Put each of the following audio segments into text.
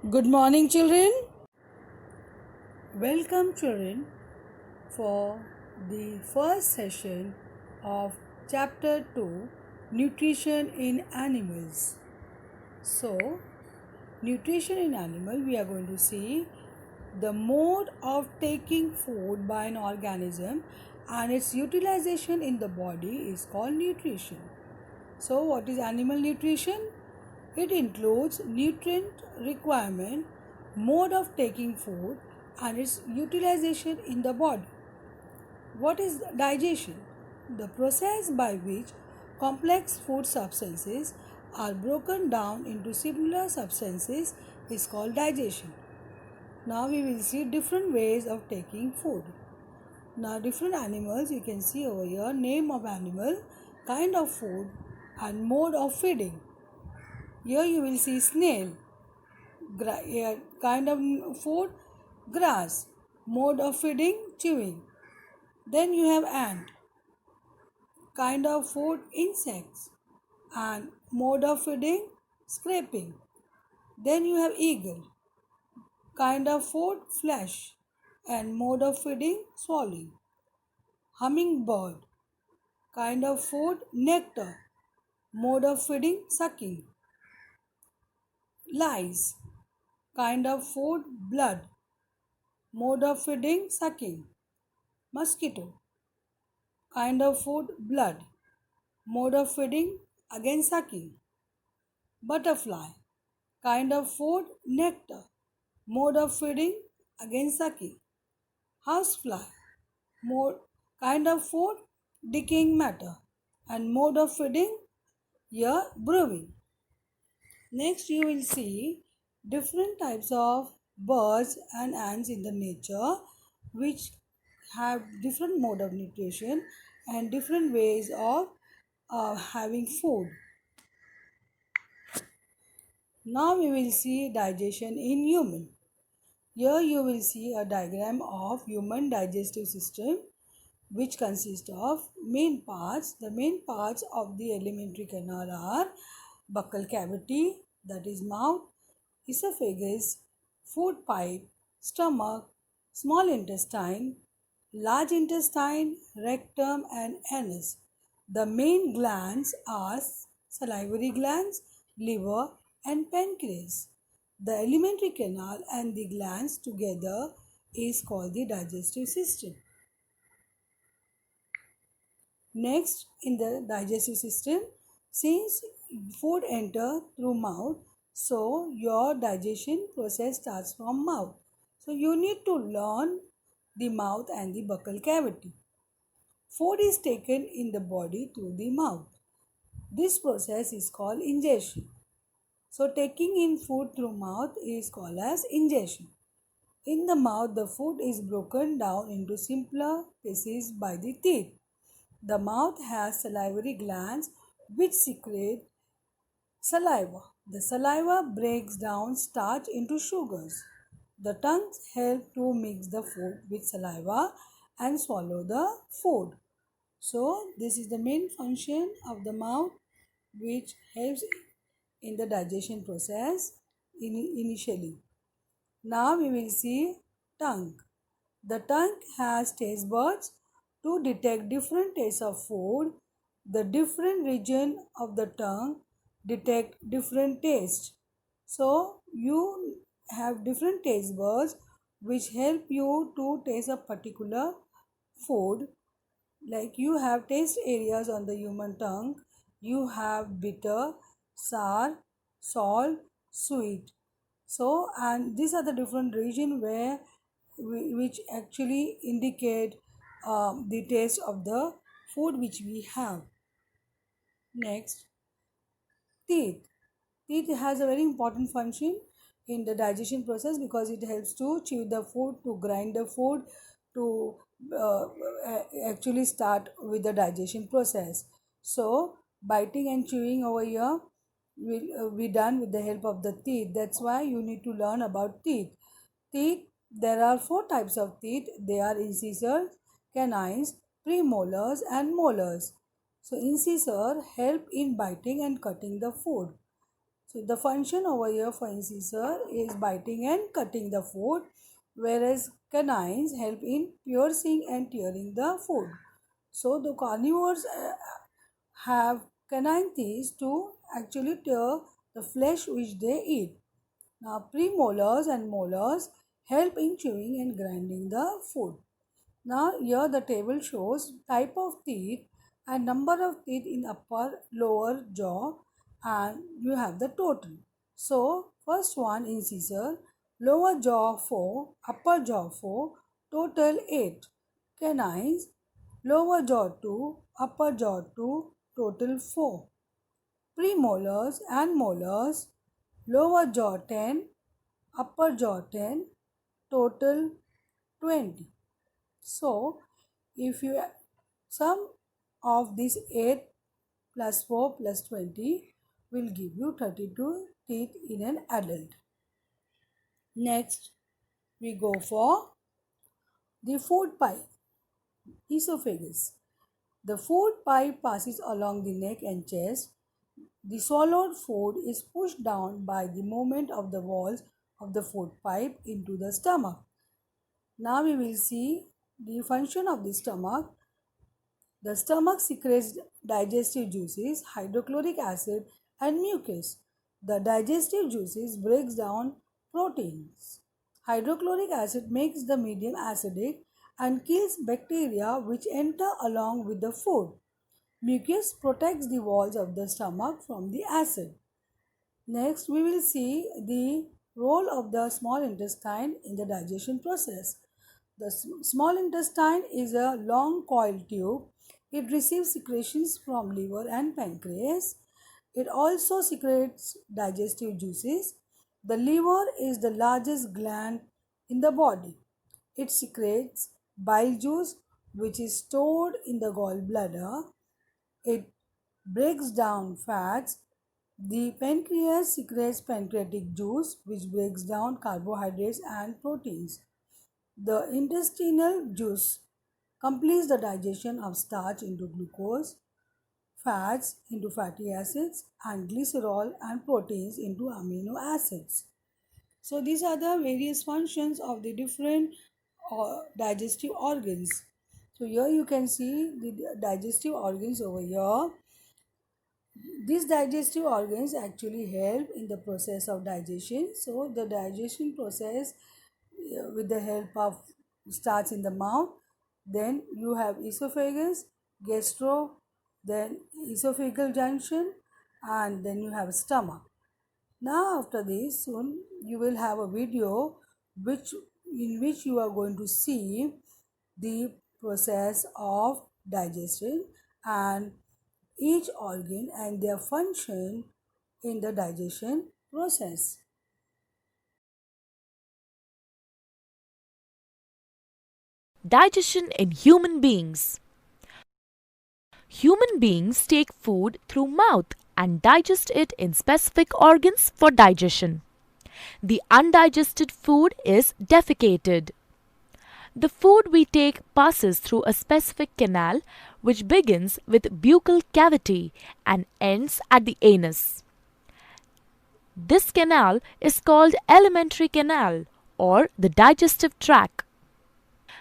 Good morning, children. Welcome, children, for the first session of Chapter 2 Nutrition in Animals. So, nutrition in animal, we are going to see the mode of taking food by an organism and its utilization in the body is called nutrition. So, what is animal nutrition? It includes nutrient requirement, mode of taking food, and its utilization in the body. What is digestion? The process by which complex food substances are broken down into similar substances is called digestion. Now we will see different ways of taking food. Now different animals you can see over here, name of animal, kind of food and mode of feeding. Here you will see snail, kind of food, grass, mode of feeding, chewing. Then you have ant, kind of food, insects, and mode of feeding, scraping. Then you have eagle, kind of food, flesh, and mode of feeding, swallowing. Hummingbird, kind of food, nectar, mode of feeding, sucking. Lice, kind of food, blood, mode of feeding, sucking. Mosquito, kind of food, blood, mode of feeding, again sucking. Butterfly, kind of food, nectar, mode of feeding, again sucking. Housefly, mode, kind of food, decaying matter, and mode of feeding, here brewing. Next you will see different types of birds and ants in the nature which have different mode of nutrition and different ways of having food. Now we will see digestion in human. Here you will see a diagram of human digestive system which consists of main parts. The main parts of the alimentary canal are buccal cavity, that is mouth, esophagus, food pipe, stomach, small intestine, large intestine, rectum and anus. The main glands are salivary glands, liver and pancreas. The alimentary canal and the glands together is called the digestive system. Next, in the digestive system, since food enter through mouth, so your digestion process starts from mouth. So you need to learn the mouth and the buccal cavity. Food is taken in the body through the mouth. This process is called ingestion. So taking in food through mouth is called as ingestion. In the mouth, the food is broken down into simpler pieces by the teeth. The mouth has salivary glands which secrete saliva. The saliva breaks down starch into sugars. The tongue helps to mix the food with saliva and swallow the food. So, this is the main function of the mouth which helps in the digestion process initially. Now we will see tongue. The tongue has taste buds to detect different tastes of food. The different region of the tongue detect different tastes. So you have different taste buds which help you to taste a particular food. Like you have taste areas on the human tongue. You have bitter, sour, salt, sweet. So and these are the different region where which actually indicate the taste of the food which we have. Next, teeth. Teeth has a very important function in the digestion process because it helps to chew the food, to grind the food, to uh, actually start with the digestion process. So, biting and chewing over here will be done with the help of the teeth. That's why you need to learn about teeth. Teeth, there are four types of teeth. They are incisors, canines, premolars and molars. So incisor help in biting and cutting the food. So the function over here for incisor is biting and cutting the food, whereas canines help in piercing and tearing the food. So the carnivores have canine teeth to actually tear the flesh which they eat. Now premolars and molars help in chewing and grinding the food. Now here the table shows type of teeth and number of teeth in upper lower jaw, and you have the total. So first one incisor, lower jaw 4, upper jaw 4, total 8. Canines, lower jaw 2, upper jaw 2, total 4. Premolars and molars, lower jaw 10, upper jaw 10, total 20. So, if you sum of these 8 plus 4 plus 20 will give you 32 teeth in an adult. Next, we go for the food pipe, esophagus. The food pipe passes along the neck and chest. The swallowed food is pushed down by the movement of the walls of the food pipe into the stomach. Now we will see the function of the stomach. The stomach secretes digestive juices, hydrochloric acid and mucus. The digestive juices breaks down proteins. Hydrochloric acid makes the medium acidic and kills bacteria which enter along with the food. Mucus protects the walls of the stomach from the acid. Next, we will see the role of the small intestine in the digestion process. The small intestine is a long coiled tube. It receives secretions from liver and pancreas. It also secretes digestive juices. The liver is the largest gland in the body. It secretes bile juice, which is stored in the gallbladder. It breaks down fats. The pancreas secretes pancreatic juice, which breaks down carbohydrates and proteins. The intestinal juice completes the digestion of starch into glucose, fats into fatty acids, and glycerol and proteins into amino acids. So these are the various functions of the different digestive organs. So here you can see the digestive organs over here. These digestive organs actually help in the process of digestion. So the digestion process with the help of starts in the mouth. Then you have esophagus, gastro, then esophageal junction, and then you have stomach. Now after this, soon you will have a video which in which you are going to see the process of digestion and each organ and their function in the digestion process. Digestion in human beings. Human beings take food through mouth and digest it in specific organs for digestion. The undigested food is defecated. The food we take passes through a specific canal which begins with buccal cavity and ends at the anus. This canal is called alimentary canal or the digestive tract.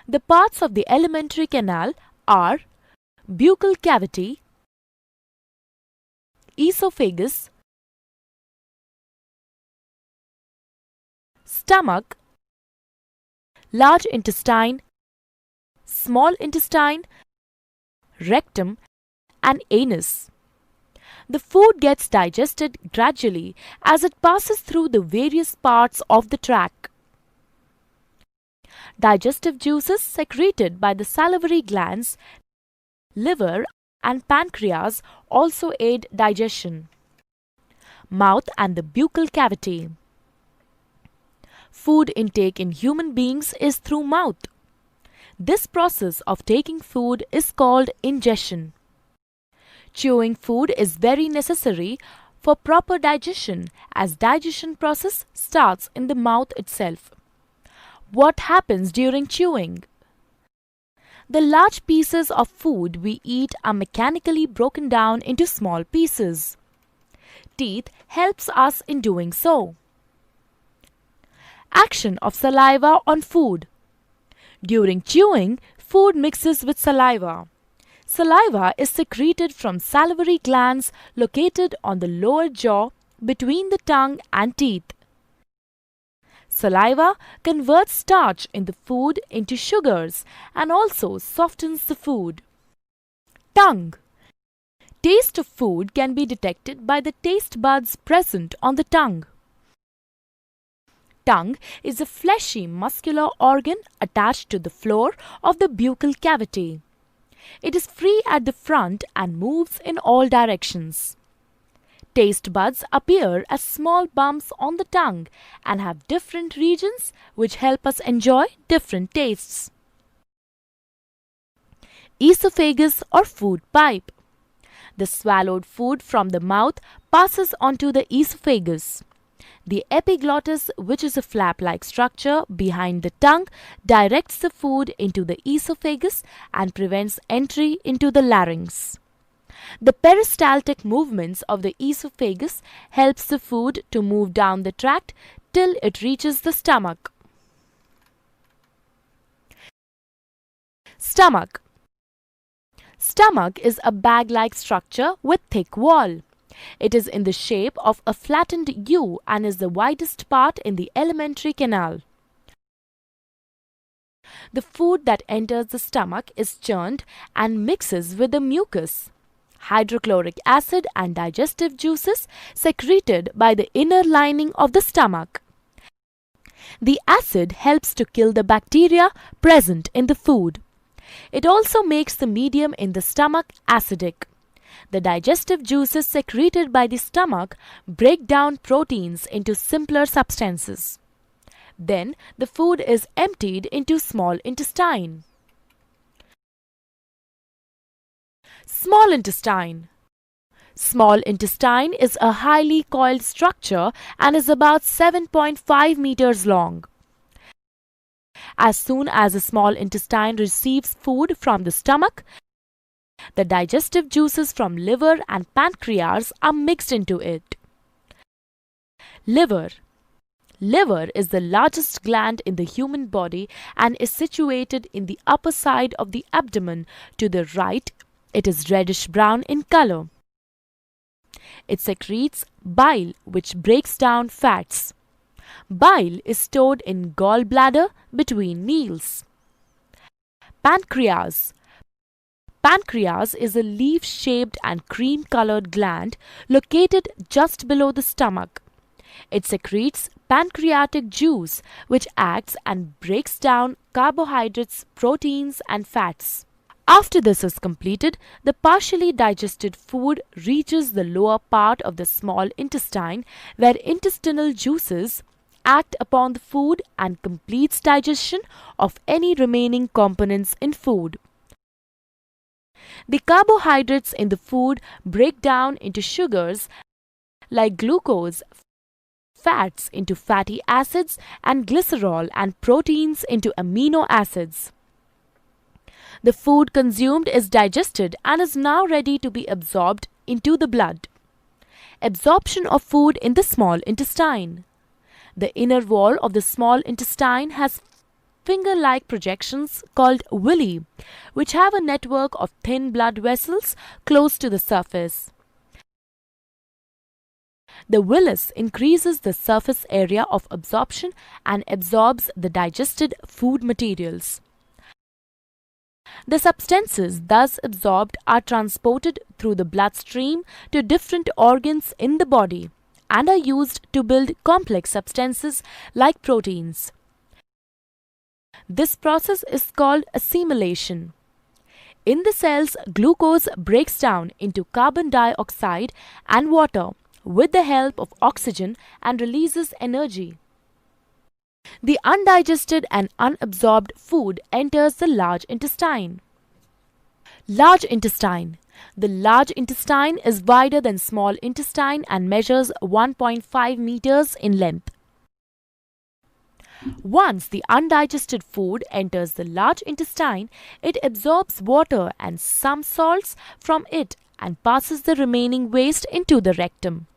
The parts of the alimentary canal are buccal cavity, esophagus, stomach, large intestine, small intestine, rectum, and anus. The food gets digested gradually as it passes through the various parts of the tract. Digestive juices secreted by the salivary glands, liver, and pancreas also aid digestion. Mouth and the buccal cavity. Food intake in human beings is through mouth. This process of taking food is called ingestion. Chewing food is very necessary for proper digestion as digestion process starts in the mouth itself. What happens during chewing? The large pieces of food we eat are mechanically broken down into small pieces. teeth helps us in doing so. Action of saliva on food. During chewing, food mixes with saliva. Saliva is secreted from salivary glands located on the lower jaw between the tongue and teeth. Saliva converts starch in the food into sugars and also softens the food. Tongue. Taste of food can be detected by the taste buds present on the tongue. Tongue is a fleshy muscular organ attached to the floor of the buccal cavity. It is free at the front and moves in all directions. Taste buds appear as small bumps on the tongue and have different regions which help us enjoy different tastes. Esophagus or food pipe. The swallowed food from the mouth passes onto the esophagus. The epiglottis, which is a flap-like structure behind the tongue, directs the food into the esophagus and prevents entry into the larynx. The peristaltic movements of the esophagus helps the food to move down the tract till it reaches the stomach. Stomach. Stomach is a bag-like structure with thick wall. It is in the shape of a flattened U and is the widest part in the alimentary canal. The food that enters the stomach is churned and mixes with the mucus, hydrochloric acid and digestive juices secreted by the inner lining of the stomach. The acid helps to kill the bacteria present in the food. It also makes the medium in the stomach acidic. The digestive juices secreted by the stomach break down proteins into simpler substances. Then the food is emptied into small intestine. Small intestine. Small intestine is a highly coiled structure and is about 7.5 meters long. As soon as the small intestine receives food from the stomach, the digestive juices from liver and pancreas are mixed into it. Liver. Liver is the largest gland in the human body and is situated in the upper side of the abdomen. To the right, it is reddish-brown in color. It secretes bile, which breaks down fats. Bile is stored in gallbladder between meals. Pancreas. Pancreas is a leaf-shaped and cream-colored gland located just below the stomach. It secretes pancreatic juice, which acts and breaks down carbohydrates, proteins, and fats. After this is completed, the partially digested food reaches the lower part of the small intestine, where intestinal juices act upon the food and completes digestion of any remaining components in food. The carbohydrates in the food break down into sugars like glucose, fats into fatty acids, and glycerol, and proteins into amino acids. The food consumed is digested and is now ready to be absorbed into the blood. Absorption of food in the small intestine. The inner wall of the small intestine has finger-like projections called villi, which have a network of thin blood vessels close to the surface. The villus increases the surface area of absorption and absorbs the digested food materials. The substances thus absorbed are transported through the bloodstream to different organs in the body and are used to build complex substances like proteins. This process is called assimilation. In the cells, glucose breaks down into carbon dioxide and water with the help of oxygen and releases energy. The undigested and unabsorbed food enters the large intestine. Large intestine. The large intestine is wider than small intestine and measures 1.5 meters in length. Once the undigested food enters the large intestine, it absorbs water and some salts from it and passes the remaining waste into the rectum.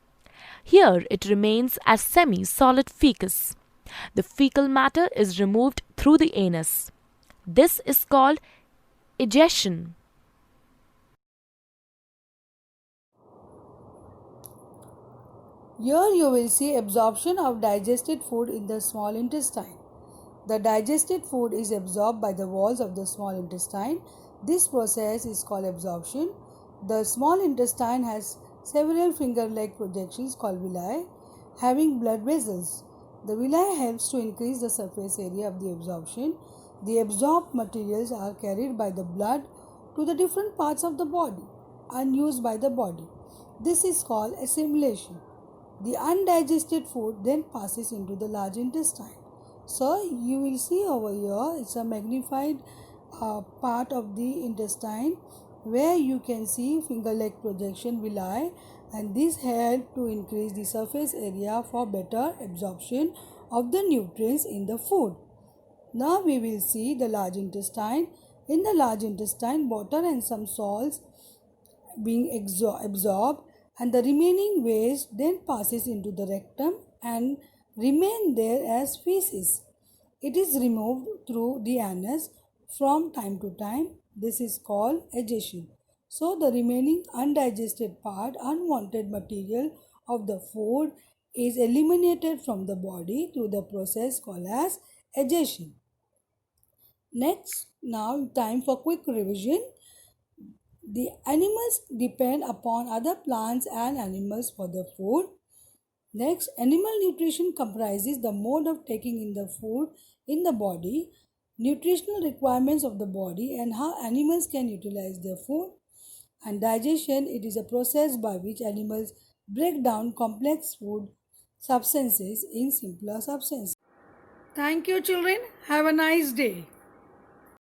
Here it remains as semi-solid fecus. The fecal matter is removed through the anus. This is called egestion. Here you will see absorption of digested food in the small intestine. The digested food is absorbed by the walls of the small intestine. This process is called absorption. The small intestine has several finger-like projections called villi having blood vessels. The villi helps to increase the surface area of the absorption. The absorbed materials are carried by the blood to the different parts of the body and used by the body. This is called assimilation. The undigested food then passes into the large intestine. So you will see over here it's a magnified part of the intestine where you can see finger-like projection villi, and this help to increase the surface area for better absorption of the nutrients in the food. Now we will see the large intestine. In the large intestine, water and some salts being absorbed, and the remaining waste then passes into the rectum and remain there as feces. It is removed through the anus from time to time. This is called egestion. So the remaining undigested part, unwanted material of the food is eliminated from the body through the process called as egestion. Next, now time for quick revision. The animals depend upon other plants and animals for their food. Next, animal nutrition comprises the mode of taking in the food in the body, nutritional requirements of the body, and how animals can utilize their food. And digestion, it is a process by which animals break down complex food substances in simpler substances. Thank you, children. Have a nice day.